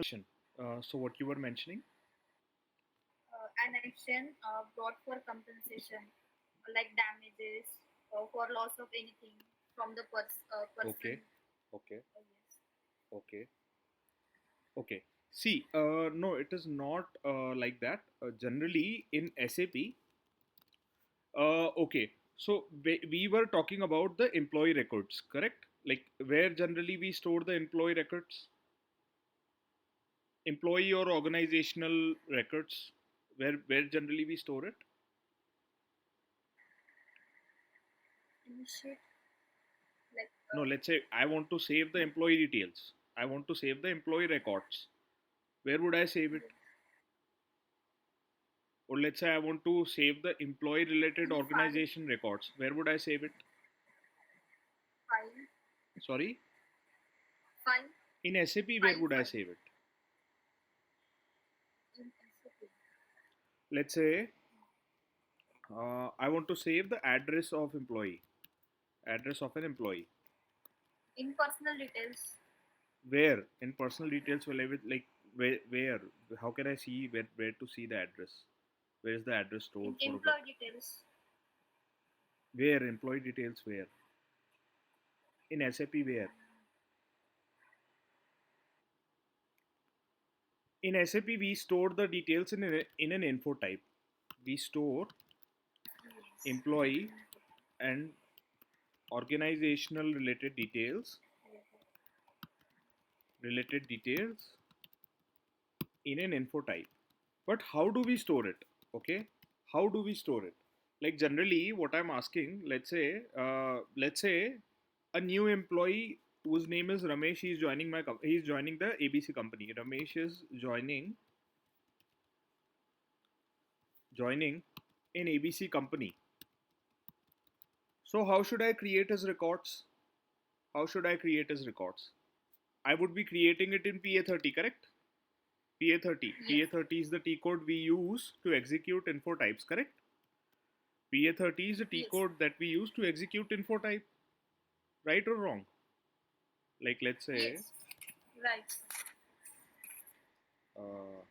So what you were mentioning? An action brought for compensation, like damages for loss of anything from the person. Okay, okay, Yes. okay, okay. See, no, it is not like that. Generally, in SAP, okay. So we were talking about the employee records, correct? Like where generally we store the employee records, employee or organizational records, where generally we store it. Initiate, like No, let's say I want to save the employee details. I want to save the employee records. Where would I save it? yes, Or let's say I want to save the employee related in file, organization records. Where would I save it? file, Sorry? file, In SAP, where file, would I file save it? in SAP. Let's say I want to save the address of employee, address of an employee. In personal details, Where in personal details will I with like where? How can I see where to see the address? Where is the address stored in for the employee details, where employee details where in SAP where in SAP we store the details in an info type. We store yes, employee and organizational related details in an info type. But how do we store it? Okay, how do we store it? Like generally what I'm asking, let's say a new employee whose name is Ramesh, he's joining the ABC company. Ramesh is joining an ABC company. So how should I create his records? How should I create his records? I would be creating it in PA30, correct? PA30. yes, PA30 is the T code we use to execute info types, correct? PA30 is the T yes, code that we use to execute info type, right or wrong? Like let's say, yes, right. uh,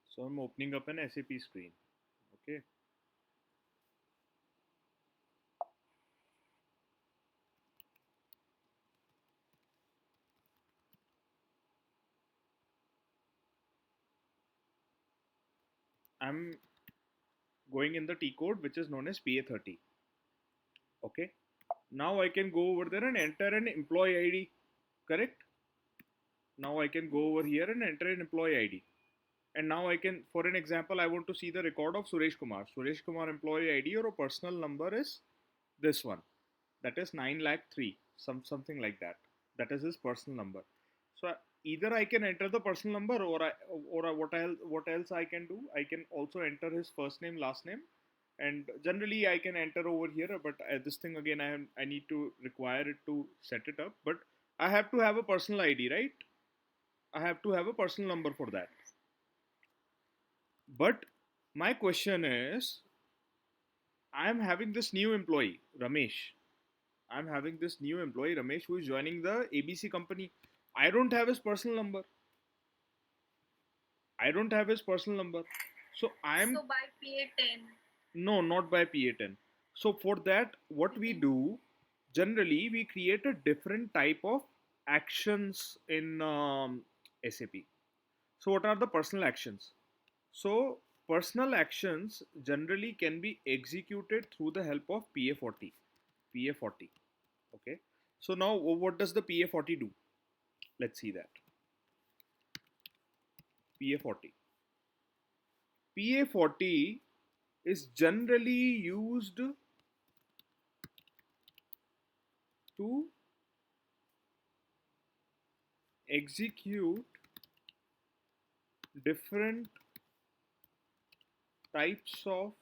so I'm opening up an SAP screen. Okay, I'm going in the T code which is known as PA30. Okay, now I can go over there and enter an employee ID, correct? Now I can go over Yes, here and enter an employee ID. And now I can, for an example, I want to see the record of Suresh Kumar. Suresh Kumar employee ID or a personal number is this one. That is 9 lakh 3, something like that. That is his personal number. So either I can enter the personal number what else I can do? I can also enter his first name, last name, and generally I can enter over here. But this thing again, I need to require it to set it up. But I have to have a personal ID, right? I have to have a personal number for that. But my question is, I am having this new employee, Ramesh. I'm having this new employee, Ramesh, who is joining the ABC company. I don't have his personal number. I don't have his personal number. So I'm so by PA10, no, not by PA10. So for that, what we then do generally, we create a different type of actions in SAP. So what are the personal actions? So personal actions generally can be executed through the help of PA40. PA40. Okay. So now what does the PA40 do? Let's see that. PA40. PA40 is generally used to execute different types of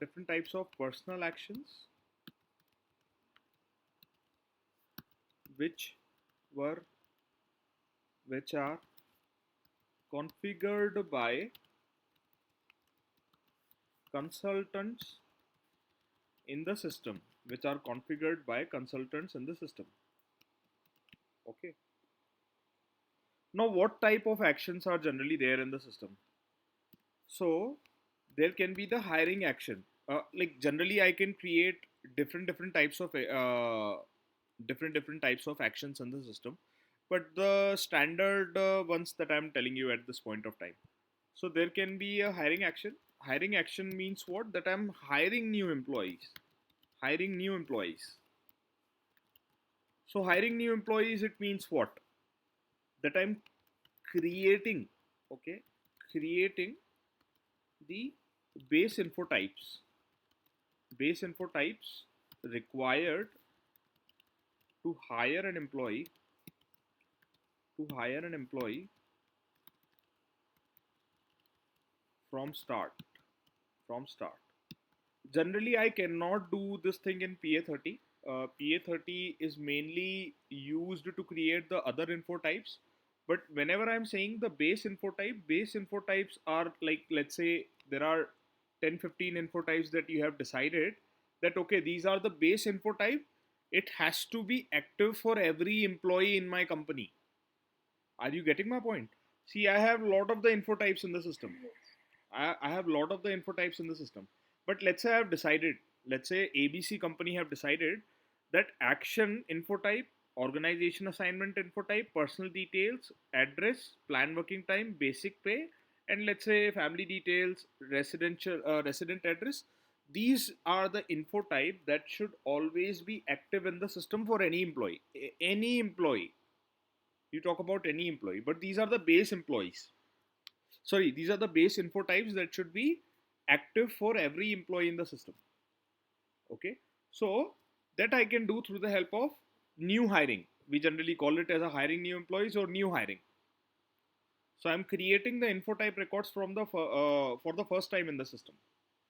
different types of personal actions which were which are configured by consultants in the system, which are configured by consultants in the system. Okay. Now, what type of actions are generally there in the system? So, there can be the hiring action. Like generally, I can create different types of different types of actions in the system, but the standard ones that I'm telling you at this point of time. So there can be a hiring action. Hiring action means what? That I'm hiring new employees. Hiring new employees. So hiring new employees, it means what? That I'm creating, okay, creating the base info types. Base info types required to hire an employee, to hire an employee from start. From start. Generally, I cannot do this thing in PA30. PA30 is mainly used to create the other info types. But whenever I'm saying the base info types are like, let's say there are 10, 15 info types that you have decided that, okay, these are the base info type. It has to be active for every employee in my company. Are you getting my point? See, I have a lot of the info types in the system. I have a lot of the info types in the system. But let's say I've decided, let's say ABC company have decided that action info type, organization assignment info type, personal details, address, plan working time, basic pay, and let's say family details, resident address. These are the info type that should always be active in the system for any employee. Any employee. You talk about any employee, but these are the base employees. Sorry, these are the base info types that should be active for every employee in the system. Okay, so that I can do through the help of new hiring. We generally call it as a hiring new employees or new hiring. So I'm creating the info type records from the for the first time in the system.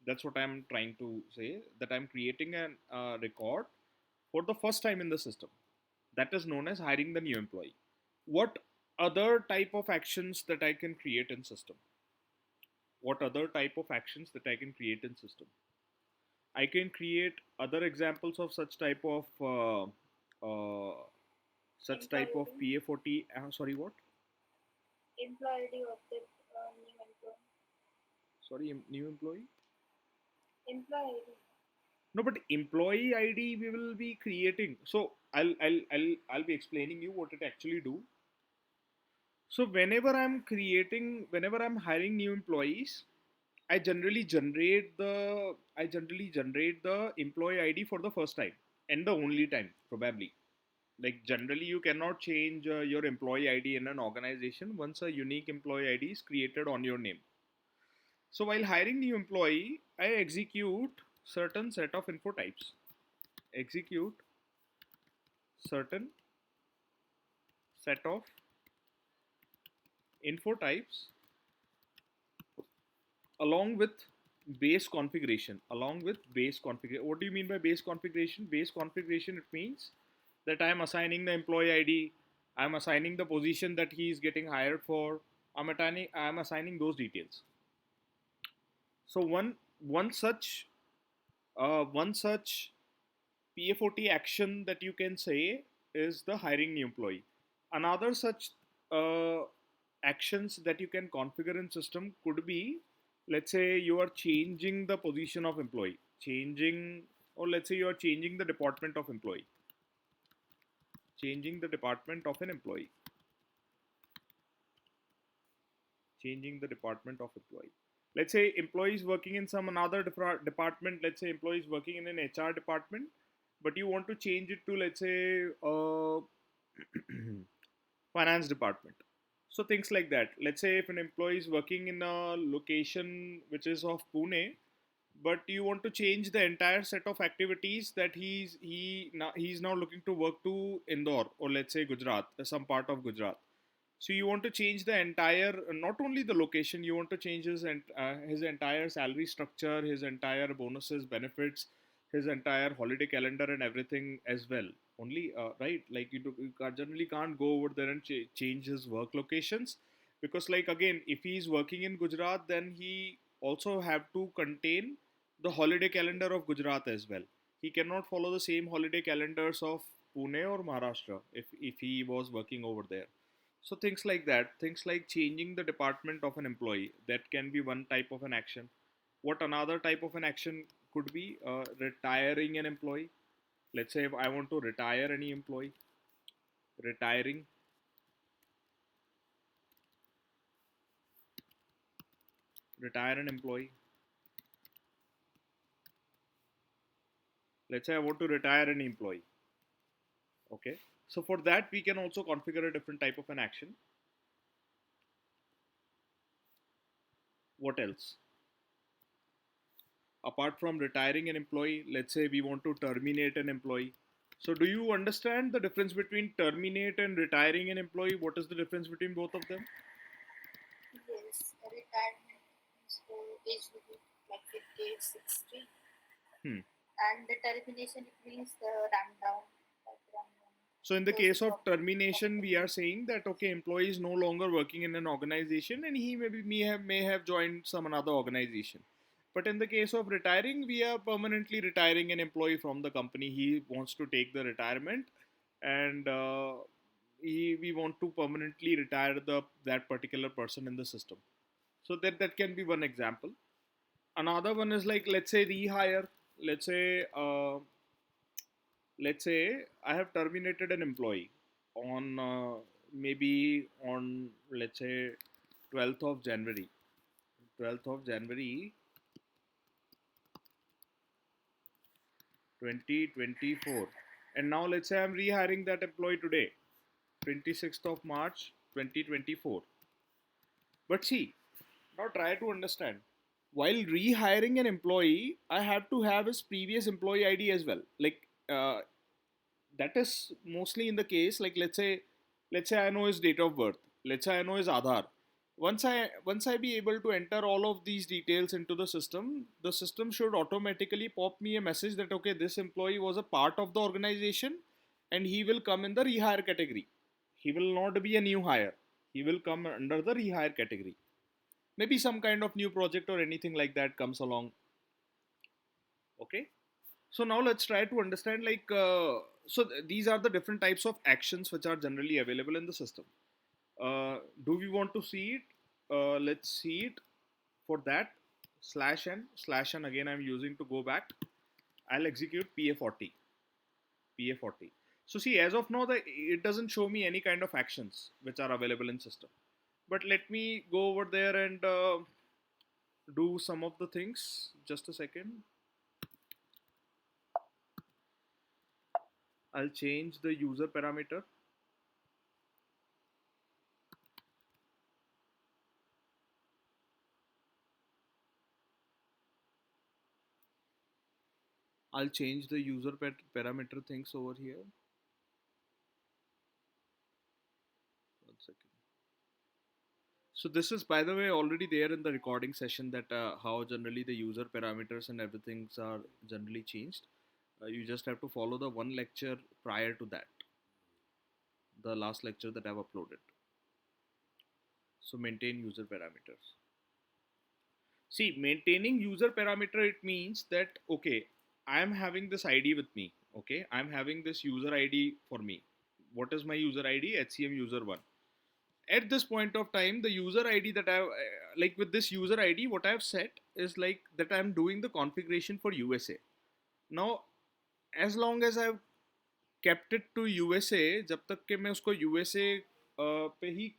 That's what I'm trying to say, that I'm creating a record for the first time in the system. That is known as hiring the new employee. What other type of actions that I can create in system? What other type of actions that I can create in system? I can create other examples of such type of Employee PA40. Sorry, what? employee of the new employee. Sorry, new employee. Employee No, but employee ID we will be creating. So I'll be explaining you what it actually do. So whenever I'm hiring new employees, I generally generate the employee ID for the first time and the only time probably. Like generally you cannot change your employee ID in an organization once a unique employee ID is created on your name. So while hiring new employee, I execute certain set of info types. Execute certain set of info types along with base configuration. What do you mean by base configuration? Base configuration, it means that I am assigning the employee ID, I am assigning the position that he is getting hired for, I am assigning those details. So one such PA40 action that you can say is the hiring new employee. Another such uh, actions that you can configure in system could be, let's say you are changing the position of employee, changing, or let's say you are changing the department of employee, changing the department of an employee, changing the department of employee. Let's say employees working in some another department. Let's say employees working in an HR department, but you want to change it to, let's say, finance department. So things like that. Let's say if an employee is working in a location which is of Pune, but you want to change the entire set of activities that he's now looking to work to Indore, or let's say Gujarat, some part of Gujarat. So you want to change the entire, not only the location, you want to change his entire salary structure, his entire bonuses, benefits, his entire holiday calendar, and everything as well. Only right, like generally can't go over there and change his work locations, because like again, if he's working in Gujarat, then he also have to contain the holiday calendar of Gujarat as well. He cannot follow the same holiday calendars of Pune or Maharashtra if he was working over there. So things like that, things like changing the department of an employee, that can be one type of an action. What another type of an action could be? Retiring an employee. Let's say if I want to retire any employee, retiring, retire an employee. Let's say I want to retire an employee. Okay. So for that, we can also configure a different type of an action. What else? Apart from retiring an employee, let's say we want to terminate an employee. So do you understand the difference between terminate and retiring an employee? What is the difference between both of them? Yes, retirement means to age limit like 58, 60, Hmm. and the termination it means the rundown, like rundown, So in the case closing of of the termination, we company. are saying that okay, employee is no longer working in an organization and he maybe may have joined some another organization. But in the case of retiring, we are permanently retiring an employee from the company. He wants to take the retirement, and we want to permanently retire that particular person in the system. So that can be one example. Another one is like, let's say rehire. Let's say let's say I have terminated an employee on maybe on, let's say, 12th of January. 12th of January 2024. And now let's say I'm rehiring that employee today, 26th of March 2024. But see, now try to understand. While rehiring an employee, I have to have his previous employee ID as well. Like that is mostly in the case, like let's say I know his date of birth, let's say I know his Aadhaar. Once I be able to enter all of these details into the system should automatically pop me a message that okay, this employee was a part of the organization and he will come in the rehire category. He will not be a new hire, he will come under the rehire category. Maybe some kind of new project or anything like that comes along. Okay. So now let's try to understand like these are the different types of actions which are generally available in the system. Do we want to see it? Let's see it. For that, slash n again I'm using to go back. I'll execute pa40. So see, as of now it doesn't show me any kind of actions which are available in system, but let me go over there and do some of the things. Just a second. I'll change the user parameter. I'll change the user parameter things over here. One second. So this is, by the way, already there in the recording session, that how generally the user parameters and everything are generally changed. You just have to follow the one lecture prior to that, the last lecture that I've uploaded. So maintain user parameters. See, maintaining user parameter, it means that okay, I am having this ID with me. Okay, I'm having this user ID for me. What is my user ID? HCM user one. At this point of time, the user ID that I like, with this user ID, what I've set is like that I'm doing the configuration for USA. Now, as long as I've kept it to USA, जब तक के मैं उसको USA पे ही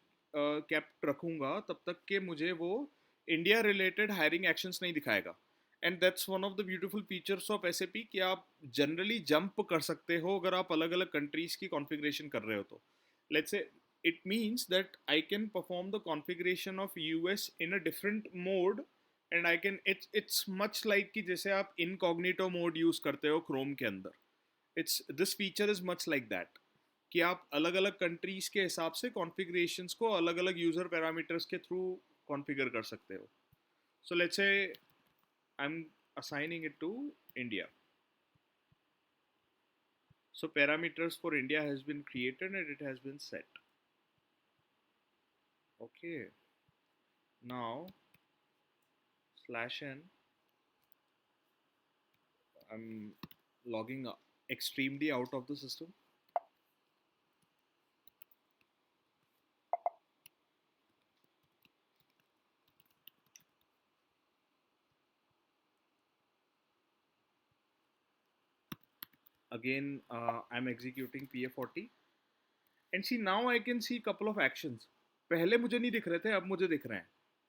kept रखूंगा, तब तक के मुझे वो इंडिया रिलेटेड हायरिंग एक्शंस नहीं दिखाएगा. And that's one of the beautiful features of SAP कि आप जनरली जंप कर सकते हो अगर आप अलग अलग कंट्रीज की कॉन्फ़िगरेशन कर रहे हो तो. Let's say it means that I can perform the configuration of US in a different mode and I can it's much like कि जैसे आप इनकॉग्निटो मोड यूज करते हो क्रोम के अंदर, it's this feature is much like that कि आप अलग अलग कंट्रीज के हिसाब से कॉन्फ़िगरेशंस को अलग अलग यूजर पैरामीटर्स के थ्रू कॉन्फ़िगर कर सकते हो. So let's say I am assigning it to India. So parameters for India has been created and it has been set. Okay. Now slash n. I'm logging extremely out of the system. Again, I'm executing PA40 and see now I can see couple of actions. पहले मुझे नहीं दिख रहे थे, अब मुझे दिख रहे हैं.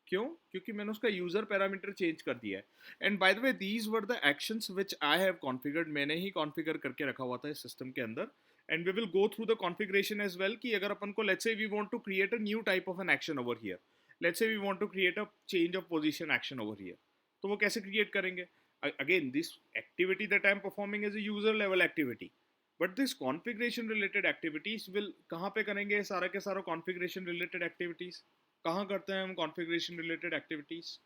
क्यों? क्योंकि मैंने उसका यूजर पैरामीटर चेंज कर दिया है. And by the way these were the actions which I have configured. मैंने ही कॉन्फ़िगर करके रखा हुआ था इस सिस्टम के अंदर. And we will go through the configuration as well कि अगर अपन को let's say we want to create a new type of an action over here. Let's say we want to create a change of position action over here. तो वो कैसे create करेंगे? Again this activity that I am performing is a user level activity. But this configuration related activities will कहाँ पे करेंगे? सारा के सारा कॉन्फ़िगरेशन रिलेटेड एक्टिविटीज कहाँ करते हैं हम? कॉन्फ़िगरेशन रिलेटेड एक्टिविटीज,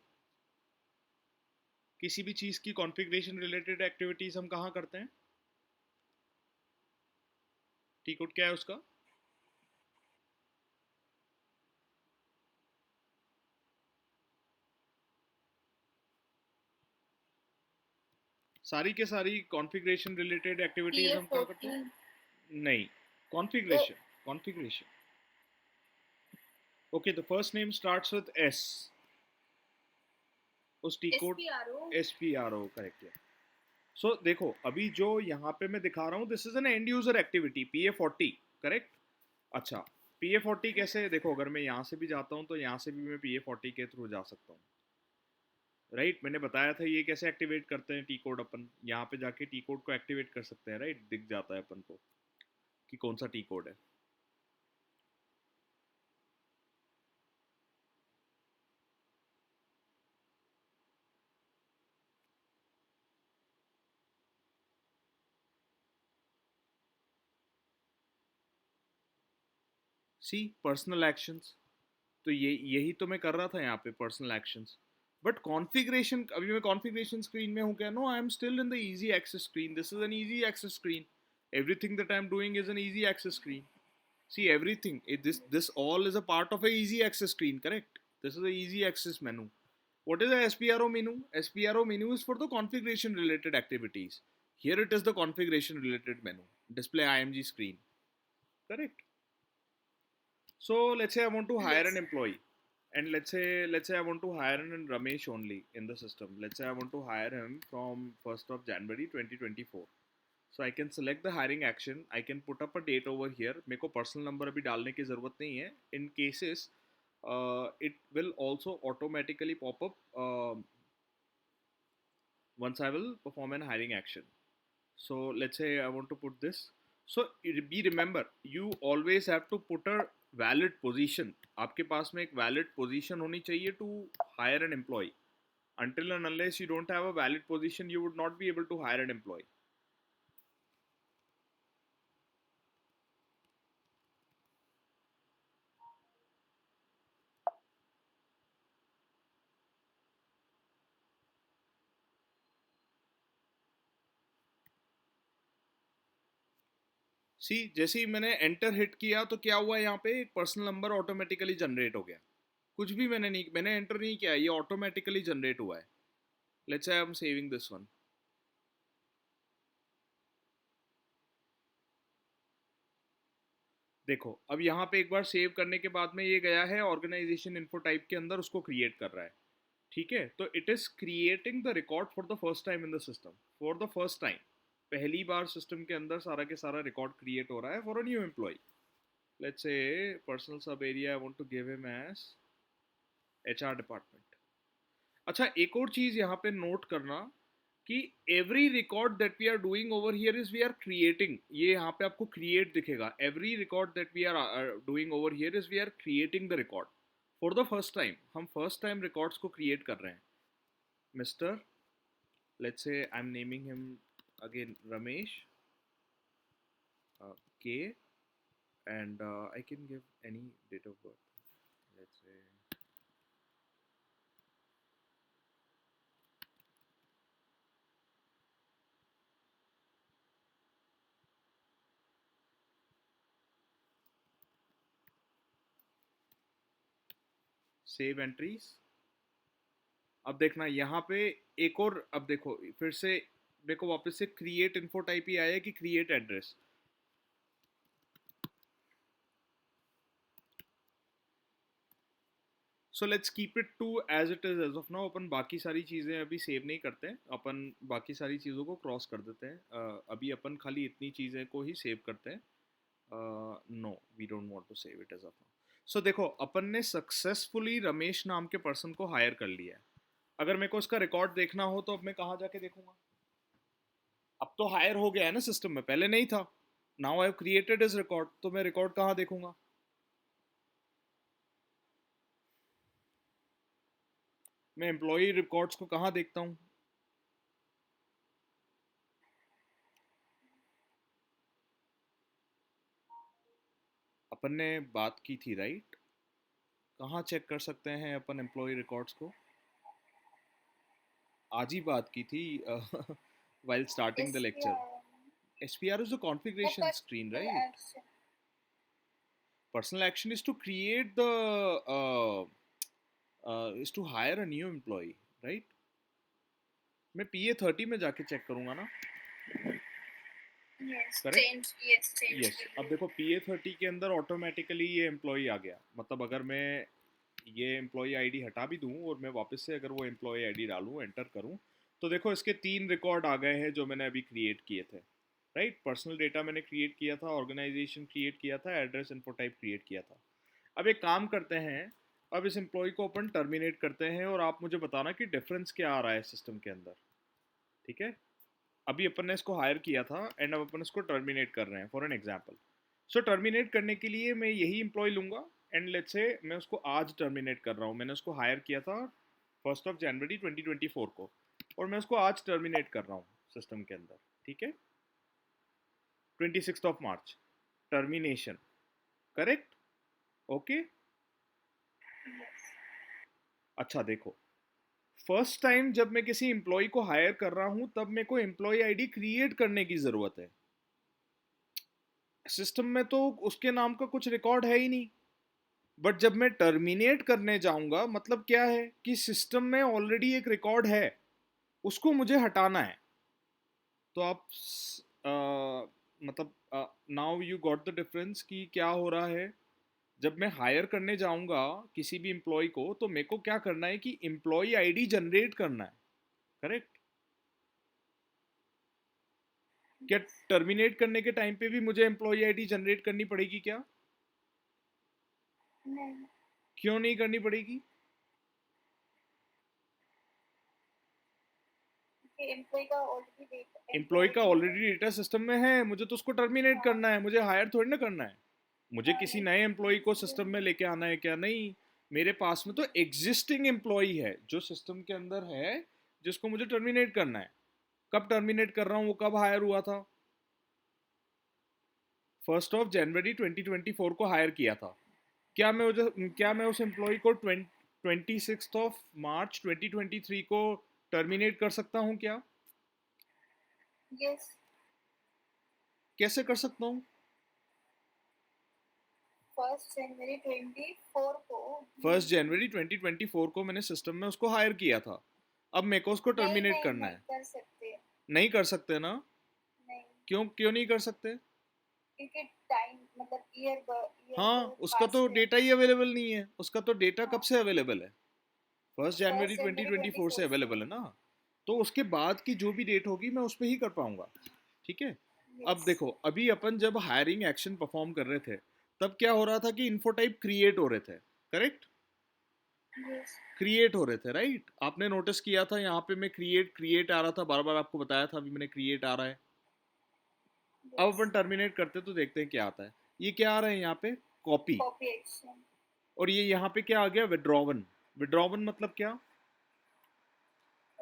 किसी भी चीज़ की कॉन्फ़िगरेशन रिलेटेड एक्टिविटीज हम कहाँ करते हैं? टी कोड क्या है उसका? सारी के सारी कॉन्फ़िगरेशन रिलेटेड एक्टिविटीज हम कहाँ करते हैं? PA40. नहीं, Oh, configuration. Okay, the first name starts with S. उस T code SPRO. SPRO correct है. सो देखो अभी जो यहाँ पे मैं दिखा रहा हूँ this is N and user activity PA40 correct. अच्छा, PA40 कैसे? देखो अगर मैं यहाँ से भी जाता हूँ तो यहाँ से भी मैं PA40 के थ्रू जा सकता हूँ. राइट मैंने बताया था ये कैसे एक्टिवेट करते हैं टी कोड. अपन यहाँ पे जाके टी कोड को एक्टिवेट कर सकते हैं. राइट दिख जाता है अपन को कि कौन सा टी कोड है. सी पर्सनल एक्शंस. तो ये यही तो मैं कर रहा था यहाँ पे पर्सनल एक्शंस. बट कॉन्फ़िगरेशन अभी मैं कॉन्फ़िगरेशन स्क्रीन में हूँ क्या? No, I am still in the easy access screen. This is an easy access screen. Everything that I am doing is an easy access screen. See everything. This all is a part of a easy access screen, correct? This is a easy access menu. What is a SPRO menu? SPRO menu is for the configuration related activities. Here it is the configuration related menu. Display IMG screen. Correct. So let's say I want to hire an Yes. employee. And let's say I want to hire an Ramesh only in the system. Let's say I want to hire him from 1st of January 2024. So I can select the hiring action. I can put up a date over here. मेरे को personal number अभी डालने की ज़रूरत नहीं है. In cases, it will also automatically pop up once I will perform an hiring action. So let's say I want to put this. So be remember, you always have to put a valid position. आपके पास में एक valid position होनी चाहिए to hire an employee. Until and unless you don't have a valid position, you would not be able to hire an employee. सी जैसे ही मैंने enter hit किया तो क्या हुआ? यहाँ पे एक पर्सनल नंबर ऑटोमेटिकली जनरेट हो गया. कुछ भी मैंने एंटर नहीं किया, ये ऑटोमेटिकली जनरेट हुआ है. Let's say I am saving this one. देखो अब यहाँ पे एक बार सेव करने के बाद में ये गया है ऑर्गेनाइजेशन इन्फो टाइप के अंदर, उसको क्रिएट कर रहा है. ठीक है, तो it is creating the record for the first time in the system. For the first time, पहली बार सिस्टम के अंदर सारा के सारा रिकॉर्ड क्रिएट हो रहा है for a new employee. Let's say personal sub area I want to give him as HR department. अच्छा एक और चीज यहाँ पे नोट करना कि every record that we are doing over here is we are creating. ये यहाँ पे आपको क्रिएट दिखेगा. Every record that we are doing over here is we are creating the record for the first time. हम first time records को create कर रहे हैं. Mr. Let's say I'm naming him again Ramesh K, and I can give any date of birth. Let's say save entries. अब देखना यहाँ पे एक और, अब देखो फिर से देखो वापस से क्रिएट इन्फो टाइप ही आया कि create address. So let's keep it to as it is as of now. अपन बाकी सारी चीज़ें अभी सेव नहीं करते हैं, अपन बाकी सारी चीज़ों को क्रॉस कर देते हैं. अभी अपन खाली इतनी चीज़ें को ही सेव करते हैं. No, we don't want to save it as of now. So देखो अपन ने सक्सेसफुली रमेश नाम के पर्सन को हायर कर लिया है. अगर मेरे को इसका रिकॉर्ड देखना हो तो अब मैं कहाँ जाके देखूंगा? अब तो हायर हो गया है ना सिस्टम में, पहले नहीं था. Now I have created his record, तो मैं रिकॉर्ड कहाँ देखूंगा? मैं एम्प्लॉय रिकॉर्ड्स को कहाँ देखता हूँ? अपन ने बात की थी राइट, कहाँ चेक कर सकते हैं अपन एम्प्लॉय रिकॉर्ड्स को? आज ही बात की थी while starting the lecture. SPR. SPR is the The configuration screen, personal right? action. Personal action is to create the is to hire a new employee, right? मैं PA30 में जाके चेक करूंगा ना. Yes. Correct. Change. Yes. Change. Yes, अब देखो PA30 के अंदर automatically ये एम्प्लॉय आ गया. मतलब अगर मैं ये एम्प्लॉय आईडी हटा भी दूं और मैं वापस से अगर वो एम्प्लॉय आईडी डालूं, एंटर करूं, तो देखो इसके 3 रिकॉर्ड आ गए हैं जो मैंने अभी क्रिएट किए थे. राइट, पर्सनल डेटा मैंने क्रिएट किया था, ऑर्गेनाइजेशन क्रिएट किया था, एड्रेस इन्फो टाइप क्रिएट किया था. अब एक काम करते हैं, अब इस एम्प्लॉय को अपन टर्मिनेट करते हैं और आप मुझे बताना कि डिफरेंस क्या आ रहा है सिस्टम के अंदर. ठीक है, अभी अपन ने इसको हायर किया था एंड अब अपन इसको टर्मिनेट कर रहे हैं for an example. So terminate करने के लिए मैं यही एम्प्लॉय लूंगा एंड लेट्स से मैं उसको आज टर्मिनेट कर रहा हूँ. मैंने उसको हायर किया था 1 जनवरी 2024 को और मैं उसको आज टर्मिनेट कर रहा हूँ सिस्टम के अंदर. ठीक है, 26 मार्च टर्मिनेशन. करेक्ट. ओके. अच्छा देखो, फर्स्ट टाइम जब मैं किसी एम्प्लॉय को हायर कर रहा हूं तब मेरे को एम्प्लॉय आईडी क्रिएट करने की जरूरत है. सिस्टम में तो उसके नाम का कुछ रिकॉर्ड है ही नहीं. बट जब मैं टर्मिनेट करने जाऊंगा, मतलब क्या है कि सिस्टम में ऑलरेडी एक रिकॉर्ड है, उसको मुझे हटाना है. तो आप मतलब now you got the difference कि क्या हो रहा है. जब मैं हायर करने जाऊंगा किसी भी एम्प्लॉय को, तो मेरे को क्या करना है कि एम्प्लॉय आईडी जनरेट करना है. करेक्ट. क्या टर्मिनेट करने के टाइम पे भी मुझे एम्प्लॉय आईडी जनरेट करनी पड़ेगी क्या? नहीं. क्यों नहीं करनी पड़ेगी? एम्प्लॉय का ऑलरेडी डेटा सिस्टम में है, मुझे तो उसको टर्मिनेट करना है, मुझे हायर थोड़ी ना करना है. मुझे किसी नए एम्प्लॉय को सिस्टम में लेके आना है क्या? नहीं, मेरे पास में तो एग्जिस्टिंग एम्प्लॉय है जो सिस्टम के अंदर है, जिसको मुझे टर्मिनेट करना है. कब टर्मिनेट कर रहा हूँ, वो कब हायर हुआ था? 1 जनवरी 2024 को हायर किया था. क्या मैं उस एम्प्लॉय को 26 मार्च 2023 को टर्मिनेट कर सकता हूँ क्या? Yes. कैसे कर सकता हूँ? 1 जनवरी 2024 को मैंने सिस्टम में उसको हायर किया था. अब मेरे को उसको टर्मिनेट करना है. कर सकते. नहीं कर सकते ना? नहीं. क्यों नहीं कर सकते? क्योंकि टाइम मतलब ईयर हाँ, उसका तो डेटा ही अवेलेबल नहीं है. उसका तो डेटा कब से अवेलेबल है? 1 जनवरी 2024 से अवेलेबल है ना. तो उसके बाद की जो भी डेट होगी मैं उस पर ही कर पाऊंगा. ठीक है. अब देखो, अभी अपन जब हायरिंग एक्शन परफॉर्म कर रहे थे तब क्या हो रहा था कि इन्फो टाइप क्रिएट हो रहे थे. करेक्ट. क्रिएट हो रहे थे राइट. आपने नोटिस किया था यहाँ पे मैं क्रिएट आ रहा था, बार बार आपको बताया था अभी मैंने क्रिएट आ रहा है. अब अपन टर्मिनेट करते तो देखते हैं क्या आता है. ये क्या आ रहा है यहाँ पे? कॉपी. और ये यहाँ पे क्या आ गया? विड्रॉवन. विड्रॉवन मतलब क्या?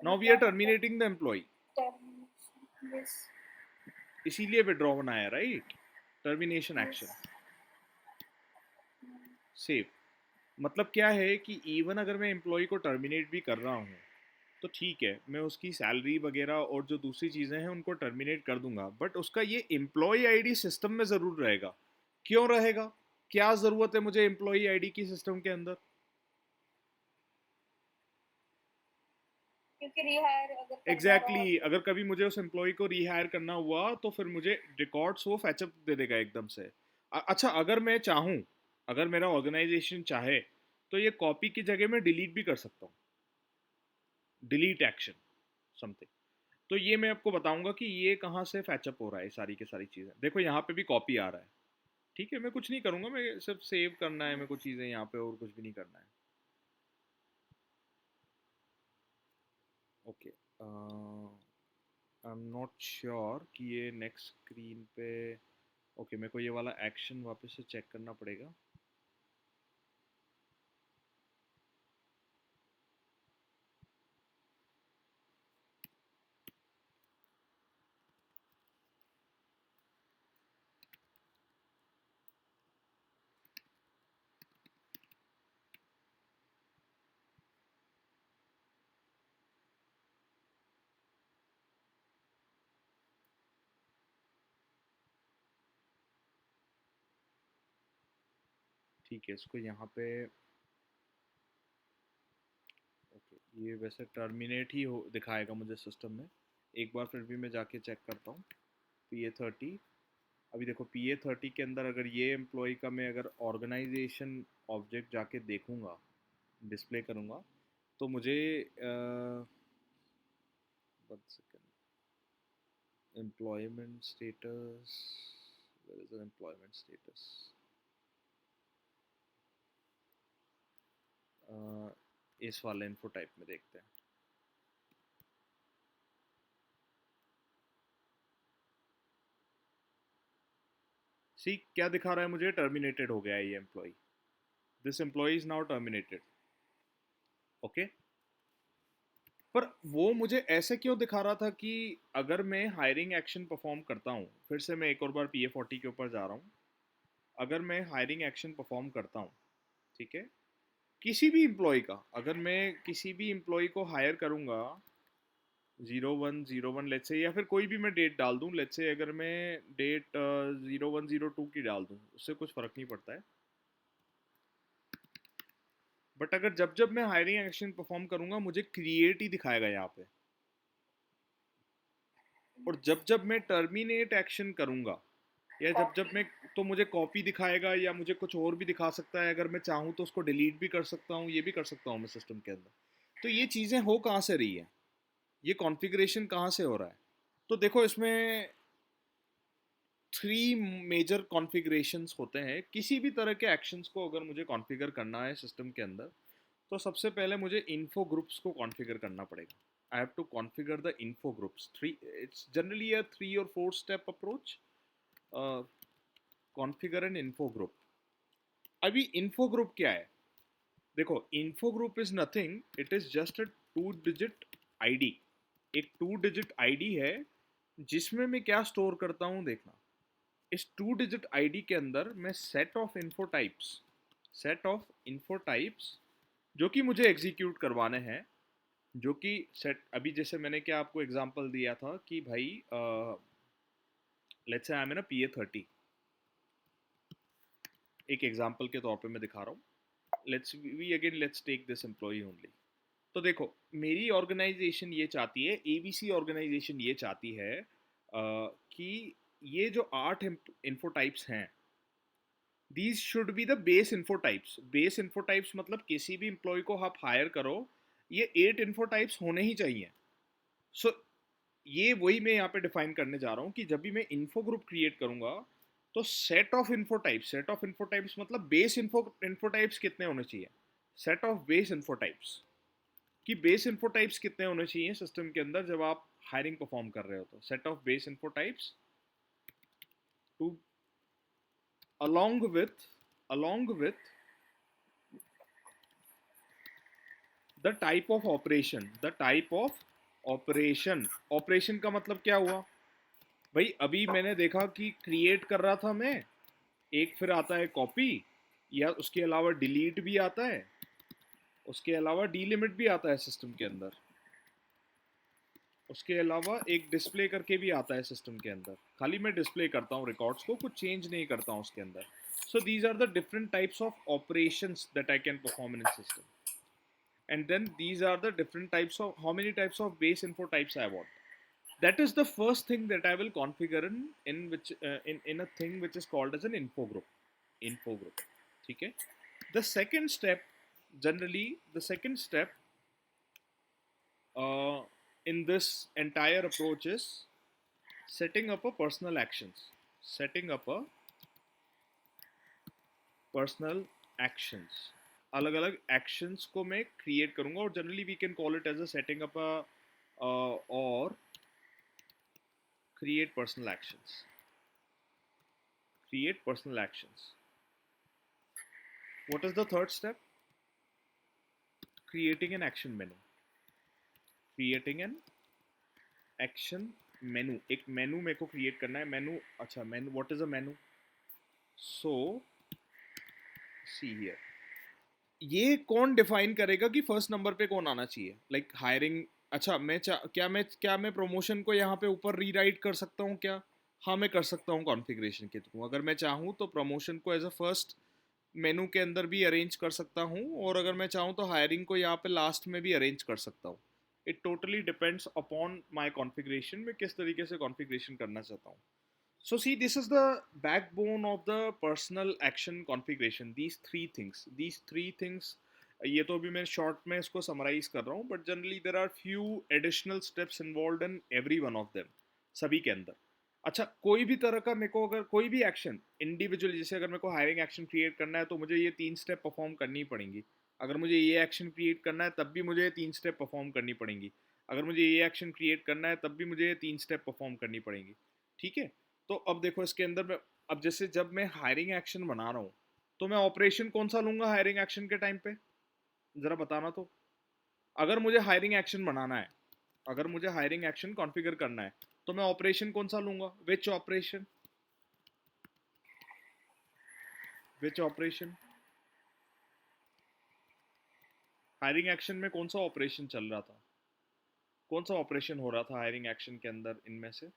Now we are terminating the employee, termination. Yes. इसीलिए विड्रॉ बनाया, right? Termination Yes. Action save. मतलब क्या है कि इवन अगर मैं एम्प्लॉय को टर्मिनेट भी कर रहा हूँ तो ठीक है, मैं उसकी सैलरी वगैरह और जो दूसरी चीज़ें हैं उनको टर्मिनेट कर दूंगा, बट उसका ये एम्प्लॉय आईडी सिस्टम में ज़रूर रहेगा। क्यों रहेगा? क्या ज़रूरत है मुझे एम्प्लॉय आईडी की सिस्टम के अंदर? क्योंकि रिहायर अगर करना रहा एग्जैक्टली तो अगर कभी मुझे उस एम्प्लॉय को रिहायर करना हुआ तो फिर मुझे रिकॉर्ड्स वो फैचअप दे देगा एकदम से। अच्छा, अगर मैं चाहूँ, अगर मेरा ऑर्गेनाइजेशन चाहे तो ये कॉपी की जगह मैं डिलीट भी कर सकता हूँ, डिलीट एक्शन समथिंग। तो ये मैं आपको बताऊंगा कि ये कहाँ से फैचअप हो रहा है, सारी की सारी चीज़ें। देखो यहाँ पे भी कॉपी आ रहा है, ठीक है, मैं कुछ नहीं करूँगा, मैं सिर्फ सेव करना है मेरे को चीज़ें यहाँ पे, और कुछ भी नहीं करना है। Okay, I am not sure कि ये नेक्स्ट स्क्रीन पे। ओके, मेरे को ये वाला एक्शन वापस से चेक करना पड़ेगा। ठीक है, इसको यहाँ पे। ओके, ये वैसे टर्मिनेट ही हो दिखाएगा मुझे सिस्टम में। एक बार फिर भी मैं जाके चेक करता हूँ। PA30, अभी देखो PA30 के अंदर अगर ये एम्प्लॉय का मैं अगर ऑर्गेनाइजेशन ऑब्जेक्ट जाके देखूंगा, डिस्प्ले करूंगा, तो मुझे 1 second, employment status, where is employment status, इस वाले इन्फो टाइप में देखते हैं। सी क्या दिखा रहा है मुझे? टर्मिनेटेड हो गया है ये employee, this employee is now terminated. Okay, पर वो मुझे ऐसे क्यों दिखा रहा था कि अगर मैं हायरिंग एक्शन परफॉर्म करता हूँ, फिर से मैं एक और बार PA40 के ऊपर जा रहा हूँ, अगर मैं हायरिंग एक्शन परफॉर्म करता हूँ, ठीक है, किसी भी एम्प्लॉय का, अगर मैं किसी भी एम्प्लॉय को हायर करूँगा, 0101 लेट्स से, या फिर कोई भी मैं डेट डाल दूँ, लेट्स से अगर मैं डेट 0102 की डाल दूँ, उससे कुछ फ़र्क नहीं पड़ता है। बट अगर जब जब मैं हायरिंग एक्शन परफॉर्म करूँगा मुझे क्रिएट ही दिखाएगा यहाँ पे, और जब जब मैं टर्मिनेट एक्शन करूँगा या जब जब मैं, तो मुझे कॉपी दिखाएगा या मुझे कुछ और भी दिखा सकता है। अगर मैं चाहूँ तो उसको डिलीट भी कर सकता हूँ, ये भी कर सकता हूँ मैं सिस्टम के अंदर। तो ये चीज़ें हो कहाँ से रही है, ये कॉन्फ़िगरेशन कहाँ से हो रहा है? तो देखो इसमें 3 मेजर कॉन्फ़िगरेशंस होते हैं किसी भी तरह के एक्शंस को अगर मुझे कॉन्फ़िगर करना है सिस्टम के अंदर। तो सबसे पहले मुझे इन्फो ग्रुप्स को कॉन्फ़िगर करना पड़ेगा। I have to configure the info groups. Three, it's generally a 3 or 4 step approach. Configure an info group. अभी इन्फो ग्रुप क्या है? देखो, info group is nothing, it is just a 2 digit ID. एक 2 digit ID है जिसमें मैं क्या store करता हूँ, देखना। इस 2 डिजिट आईडी के अंदर मैं सेट ऑफ इन्फो टाइप्स जो कि मुझे एग्जीक्यूट करवाने हैं, जो कि सेट, अभी जैसे मैंने क्या आपको एग्जांपल दिया था कि भाई let's say I am in PA30, एक एग्जांपल के तौर पे मैं दिखा रहा हूँ। Let's take this employee only. तो देखो, मेरी ऑर्गेनाइजेशन ये चाहती है, ABC ऑर्गेनाइजेशन ये चाहती है कि ये जो 8 इन्फो टाइप्स हैं, these should be the base info types. Base info types मतलब किसी भी एम्प्लॉय को आप हायर करो, ये 8 इन्फो टाइप्स होने ही चाहिए। सो ये वही मैं यहाँ पे डिफाइन करने जा रहा हूँ कि जब भी मैं इन्फो ग्रुप क्रिएट करूंगा तो सेट ऑफ इन्फो टाइप्स मतलब बेस इन्फो टाइप्स कितने होने चाहिए, set of base info types, कि बेस इन्फो टाइप्स कितने होने चाहिए सिस्टम के अंदर जब आप हायरिंग परफॉर्म कर रहे हो। तो set of base info types to along with the type of operation, the type of operation, operation का मतलब क्या हुआ भाई? अभी मैंने देखा कि क्रिएट कर रहा था मैं एक, फिर आता है कॉपी, या उसके अलावा डिलीट भी आता है, उसके अलावा डीलिमिट भी आता है सिस्टम के अंदर, उसके अलावा एक डिस्प्ले करके भी आता है सिस्टम के अंदर। खाली मैं डिस्प्ले करता हूँ रिकॉर्ड्स को, कुछ चेंज नहीं करता हूँ उसके अंदर। So these are the different types of operations that I can perform in system, and then these are the different types of, how many types of base info types I want. That is the first thing that I will configure in which in a thing which is called as an info group. Okay. The second step, generally the second step uh, in this entire approach is setting up a personal actions, setting up a personal actions. अलग अलग actions को मैं create करूंगा, और generally we can call it as a setting up और create personal actions, create personal actions. What is the third step? Creating an action menu. Creating an action menu. एक मेनू मेरे को क्रिएट करना है। मेनू, अच्छा मेनू, what is a menu? So see here, ये कौन define करेगा कि फर्स्ट नंबर पे कौन आना चाहिए? लाइक हायरिंग, अच्छा क्या मैं प्रमोशन को यहाँ पे ऊपर रीराइट कर सकता हूँ क्या? हाँ मैं कर सकता हूँ कॉन्फ़िगरेशन के थ्रू। अगर मैं चाहूँ तो प्रमोशन को एज अ फर्स्ट मेनू के अंदर भी अरेंज कर सकता हूँ, और अगर मैं चाहूँ तो हायरिंग को यहाँ पे लास्ट में भी अरेंज कर सकता हूँ। It totally depends upon my configuration, मैं किस तरीके से कॉन्फ़िगरेशन करना चाहता हूँ। So see, this is the backbone of the personal action configuration. These three things. ये तो अभी मैं शॉर्ट में इसको समराइज कर रहा हूँ, but generally there are few additional steps involve in every one of them, सभी के अंदर। अच्छा, कोई भी तरह का मेरे को अगर कोई भी एक्शन इंडिविजुअल, जैसे अगर मेरे को हायरिंग एक्शन क्रिएट करना है तो मुझे ये 3 स्टेप परफॉर्म करनी पड़ेंगी। अगर मुझे ये एक्शन क्रिएट करना है तब भी मुझे ये 3 स्टेप परफॉर्म करनी पड़ेंगी। अगर मुझे ये एक्शन क्रिएट करना है तब भी मुझे ये 3 स्टेप परफॉर्म करनी पड़ेंगी। ठीक है। तो अब देखो इसके अंदर मैं, अब जैसे जब मैं हायरिंग एक्शन बना रहा हूँ तो मैं ऑपरेशन कौन सा लूंगा हायरिंग एक्शन के टाइम पे? जरा बताना तो। अगर मुझे हायरिंग एक्शन बनाना है, अगर मुझे हायरिंग एक्शन कॉन्फ़िगर करना है, तो मैं ऑपरेशन कौन सा लूंगा? Which operation? Which operation? Hiring action में कौन सा ऑपरेशन चल रहा था? कौन सा ऑपरेशन हो रहा था हायरिंग एक्शन के अंदर इनमें से?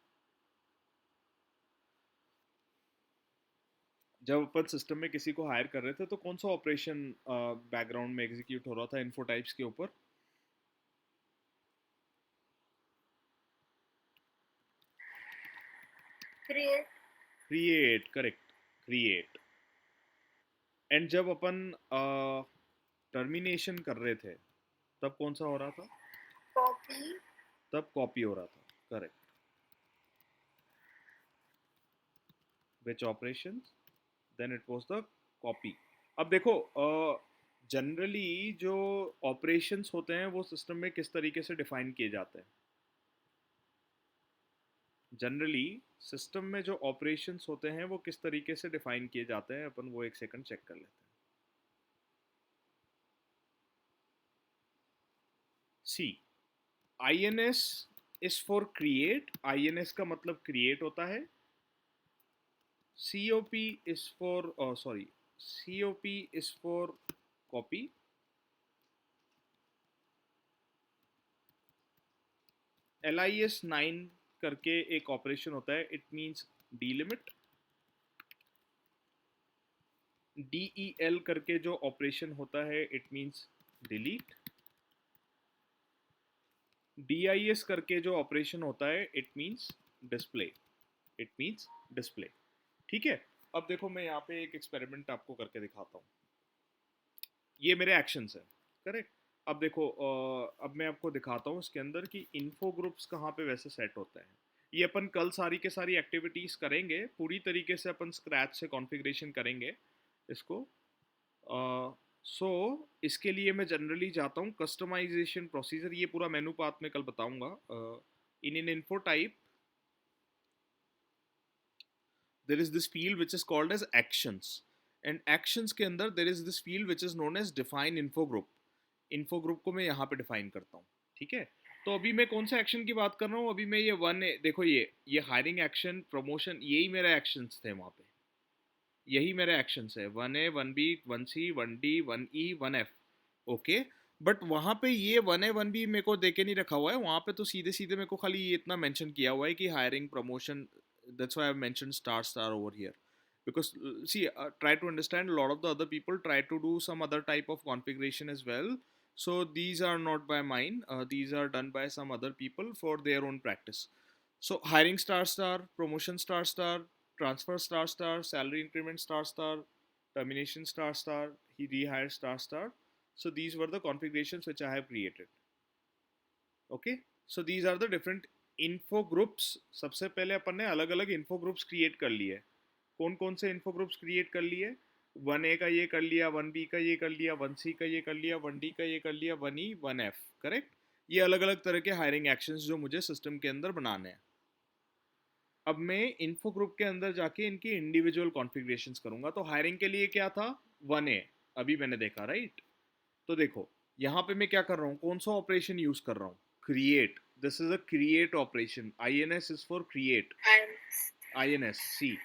जब अपन सिस्टम में किसी को हायर कर रहे थे तो कौन सा ऑपरेशन बैकग्राउंड में एग्जीक्यूट हो रहा था इन्फो टाइप्स के ऊपर? Create. Create, correct, create. And जब अपन टर्मिनेशन कर रहे थे तब कौन सा हो रहा था? Copy. तब कॉपी हो रहा था, correct. Which operation? Then it was the copy. अब देखो, जनरली जो ऑपरेशंस होते हैं वो सिस्टम में किस तरीके से डिफाइन किए जाते हैं? जनरली सिस्टम में जो ऑपरेशंस होते हैं वो किस तरीके से डिफाइन किए जाते हैं, अपन वो एक सेकंड चेक कर लेते हैं। सी, INS is for create, INS का मतलब क्रिएट होता है। COP is for, sorry, COP is for copy. LIS 9 करके एक ऑपरेशन होता है, इट मीन्स डीलिमिट। DEL करके जो ऑपरेशन होता है इट मीन्स डिलीट। DIS करके जो ऑपरेशन होता है it means display, it means display. ठीक है। अब देखो मैं यहाँ पे एक एक्सपेरिमेंट आपको करके दिखाता हूँ। ये मेरे एक्शंस हैं, करेक्ट। अब देखो, अब मैं आपको दिखाता हूँ इसके अंदर कि इन्फो ग्रुप्स कहाँ पे वैसे सेट होते हैं। ये अपन कल सारी के सारी एक्टिविटीज़ करेंगे, पूरी तरीके से अपन स्क्रैच से कॉन्फ़िगरेशन करेंगे इसको। सो इसके लिए मैं जनरली जाता हूँ कस्टमाइजेशन प्रोसीजर, ये पूरा मेनू पाथ में कल बताऊंगा। In in info type there is this field which is called as actions, and actions के अंदर there is this field which is known as define info group। info group को मैं यहाँ पे define करता हूँ, ठीक है। तो अभी मैं कौन सा एक्शन की बात कर रहा हूँ, अभी मैं ये वन, देखो ये हायरिंग एक्शन, प्रमोशन, यही मेरे एक्शंस थे वहाँ पे, यही मेरे एक्शंस है, one A, one B, one C, one D, one E, one F. Okay, but वहाँ पे ये वन ए वन बी मेरे को देके नहीं रखा हुआ है, वहाँ पे तो सीधे सीधे मेरे को खाली ये इतना मेंशन किया हुआ है कि hiring promotion, that's why I have mentioned star star over here, because see, try to understand, a lot of the other people try to do some other type of configuration as well, so these are not by mine, these are done by some other people for their own practice. So hiring star star, promotion star star, transfer star star, salary increment star star, termination star star, he rehired star star. So these were the configurations which I have created. Okay, so these are the different info groups. सबसे पहले अपन ने अलग अलग info groups create कर लिए। कौन कौन से info groups create कर लिए? वन ए का ये कर लिया, वन बी का ये कर लिया, वन सी का ये कर लिया, वन डी का ये कर लिया, one E, one F, correct. ये अलग अलग तरह के हायरिंग एक्शंस जो मुझे सिस्टम के अंदर बनाने हैं। अब मैं इन्फो ग्रुप के अंदर जाके इनकी इंडिविजुअल कॉन्फ़िगरेशंस करूंगा। तो हायरिंग के लिए क्या था, वन ए, अभी मैंने देखा, राइट। तो देखो यहाँ पे मैं क्या कर रहा हूँ, कौन सा ऑपरेशन यूज कर रहा हूँ, create, this is a create operation, I N S is for create, I N S C.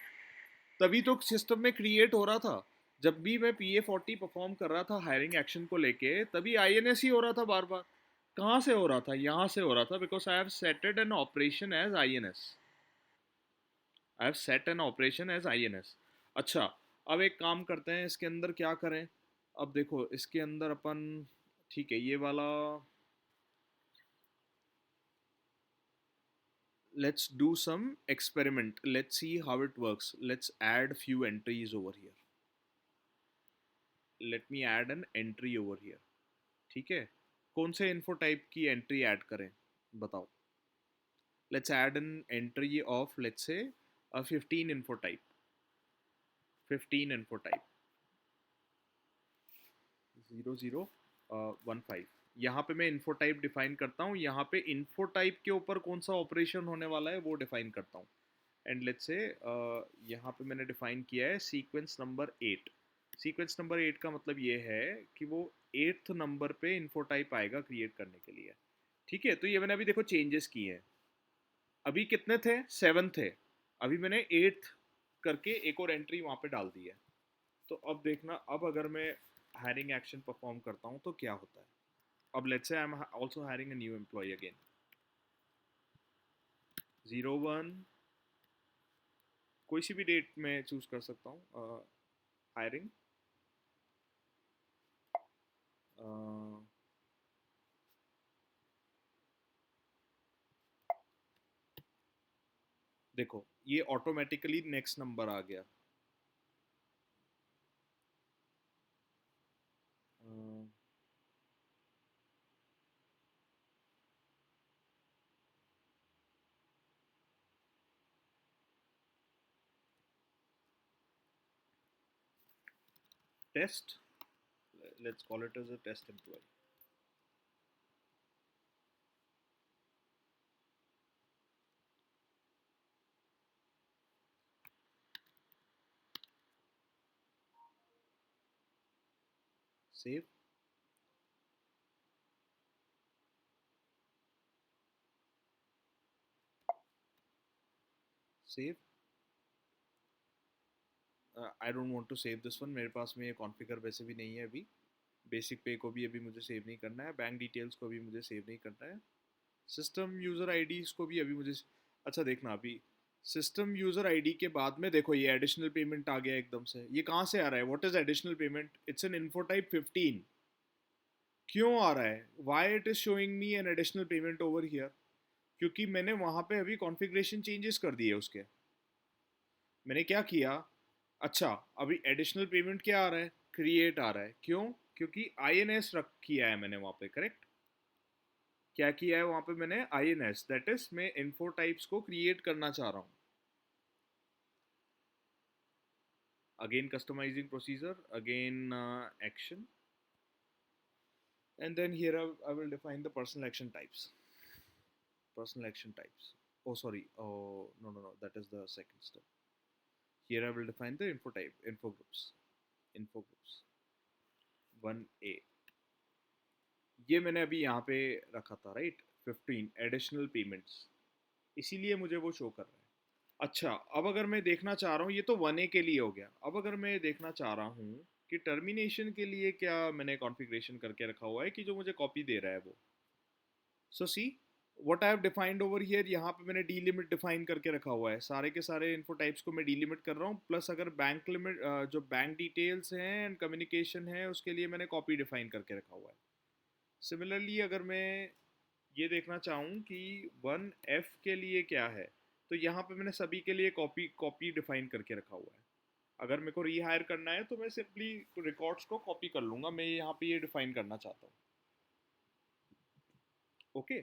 तभी तो सिस्टम में क्रिएट हो रहा था, जब भी मैं पी ए 40 परफॉर्म कर रहा था हायरिंग एक्शन को लेके, तभी आई एन एस ही हो रहा था बार बार। कहाँ से हो रहा था, यहाँ से हो रहा था, because I have setted an operation as I N S, I have set an operation as I N S. अच्छा, अब एक काम करते हैं, इसके अंदर क्या करें। अब देखो इसके अंदर अपन, ठीक है, ये वाला, let's do some experiment, let's see how it works, let's add few entries over here, let me add an entry over here। ठीक है, कौन से इन्फो टाइप की एंट्री ऐड करें, बताओ। Let's add an entry of, let's say 15 info type, 15 info type 0015। यहाँ पे मैं इन्फो टाइप डिफाइन करता हूँ, यहाँ पे इन्फो टाइप के ऊपर कौन सा ऑपरेशन होने वाला है वो डिफाइन करता हूँ। एंड लेट्स से यहाँ पे मैंने डिफाइन किया है सीक्वेंस नंबर 8। सीक्वेंस नंबर 8 का मतलब ये है कि वो 8th नंबर पे इन्फो टाइप आएगा क्रिएट करने के लिए। ठीक है, तो ये मैंने अभी देखो चेंजेस किए हैं, अभी कितने थे, 7 थे, अभी मैंने 8th करके एक और एंट्री वहाँ पे डाल दी है। तो अब देखना, अब अगर मैं हायरिंग एक्शन परफॉर्म करता हूँ तो क्या होता है। अब let's say I am also hiring a new employ again, 01, कोई सी भी डेट में चूज कर सकता हूँ, हायरिंग, देखो ये ऑटोमेटिकली नेक्स्ट नंबर आ गया। Test, let's call it as a test employee. Save, save, I don't want to save this one, मेरे पास में ये कॉन्फ़िगर वैसे भी नहीं है अभी, बेसिक पे को भी अभी मुझे सेव नहीं करना है, बैंक डिटेल्स को भी मुझे सेव नहीं करना है, सिस्टम यूज़र आईडीज़ को भी अभी मुझे, अच्छा देखना, अभी सिस्टम यूज़र आईडी के बाद में देखो ये एडिशनल पेमेंट आ गया एकदम से, ये कहाँ से आ रहा है, what is additional payment, it's an info type 15। क्यों आ रहा है, why it is showing me an additional payment over here, क्योंकि मैंने वहां पे अभी कॉन्फ़िगरेशन चेंजेस कर दिए उसके। मैंने क्या किया, अच्छा, अभी एडिशनल पेमेंट क्या आ रहा है, क्रिएट आ रहा है, क्यों, क्योंकि आई एन एस रख किया है मैंने वहां पे, करेक्ट। क्या किया है वहां पे मैंने, I N S, that is मैं इन्फो टाइप्स को क्रिएट करना चाह रहा हूँ। Again customising procedure, again action, and then here I will define the personal action types, personal action types, oh sorry, oh no no no, that is the second step. Here I will define the info type, info groups, info groups 1a, ये मैंने अभी यहाँ पे रखा था, right, 15 additional payments, इसीलिए मुझे वो शो कर रहा है। अच्छा, अब अगर मैं देखना चाह रहा हूँ, ये तो 1A के लिए हो गया। अब अगर मैं देखना चाह रहा हूँ कि टर्मिनेशन के लिए क्या मैंने कॉन्फ़िगरेशन करके रखा हुआ है कि जो मुझे कॉपी दे रहा है वो। So see what I have defined over here, यहाँ पे मैंने डी लिमिट डिफाइन करके रखा हुआ है। सारे के सारे इन्फो टाइप्स को मैं डी लिमिट कर रहा हूँ, प्लस अगर बैंक लिमिट जो बैंक डिटेल्स हैं एंड कम्युनिकेशन है उसके लिए मैंने कॉपी डिफाइन करके रखा हुआ है। सिमिलरली अगर मैं ये देखना चाहूँ कि 1F के लिए क्या है, तो यहाँ पे मैंने सभी के लिए कॉपी कॉपी डिफाइन करके रखा हुआ है। अगर मेरे को रीहायर करना है तो मैं सिंपली रिकॉर्ड्स को कॉपी कर लूँगा, मैं यहाँ पे ये डिफाइन करना चाहता हूँ। Okay,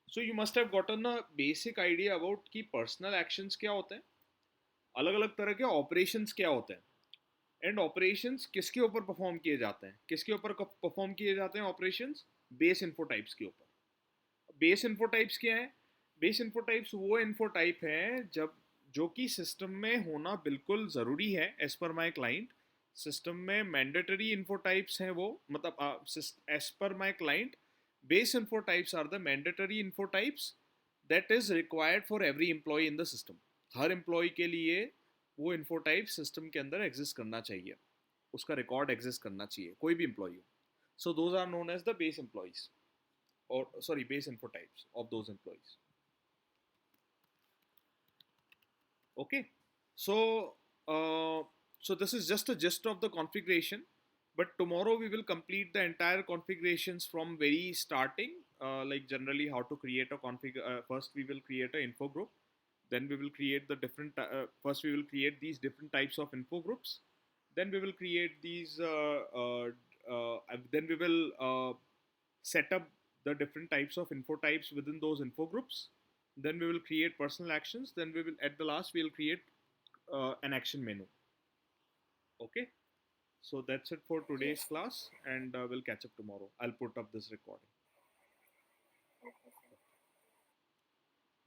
so you must have gotten a basic idea about कि पर्सनल एक्शंस क्या होते हैं, अलग अलग तरह के ऑपरेशंस क्या होते हैं, एंड ऑपरेशंस किसके ऊपर परफॉर्म किए जाते हैं, किसके ऊपर परफॉर्म किए जाते हैं ऑपरेशंस, बेस इन्फो टाइप्स के ऊपर। बेस इन्फो टाइप्स क्या है? बेस इन्फो टाइप्स वो इन्फो टाइप है जब जो कि सिस्टम में होना बिल्कुल ज़रूरी है as per my client. System में मैंडेटरी इन्फो टाइप्स हैं वो, मतलब as per my client base info types are the mandatory info types that is required for every employee in the system. हर एम्प्लॉय के लिए वो इन्फो टाइप सिस्टम के अंदर एग्जिस्ट करना चाहिए, उसका रिकॉर्ड एग्जिस्ट करना चाहिए, कोई भी एम्प्लॉय हो। So those are known as the base employees, or sorry, base info types of those employees. Okay, so uh, so this is just a gist of the configuration, but tomorrow we will complete the entire configurations from very starting, like generally how to create a config. First we will create an info group, then we will create the different first we will create these different types of info groups, then we will create these then we will set up the different types of info types within those info groups, then we will create personal actions, then we will at the last we will create an action menu. Okay, so that's it for today's Yes. class, and we'll catch up tomorrow. I'll put up this recording. Okay, sir.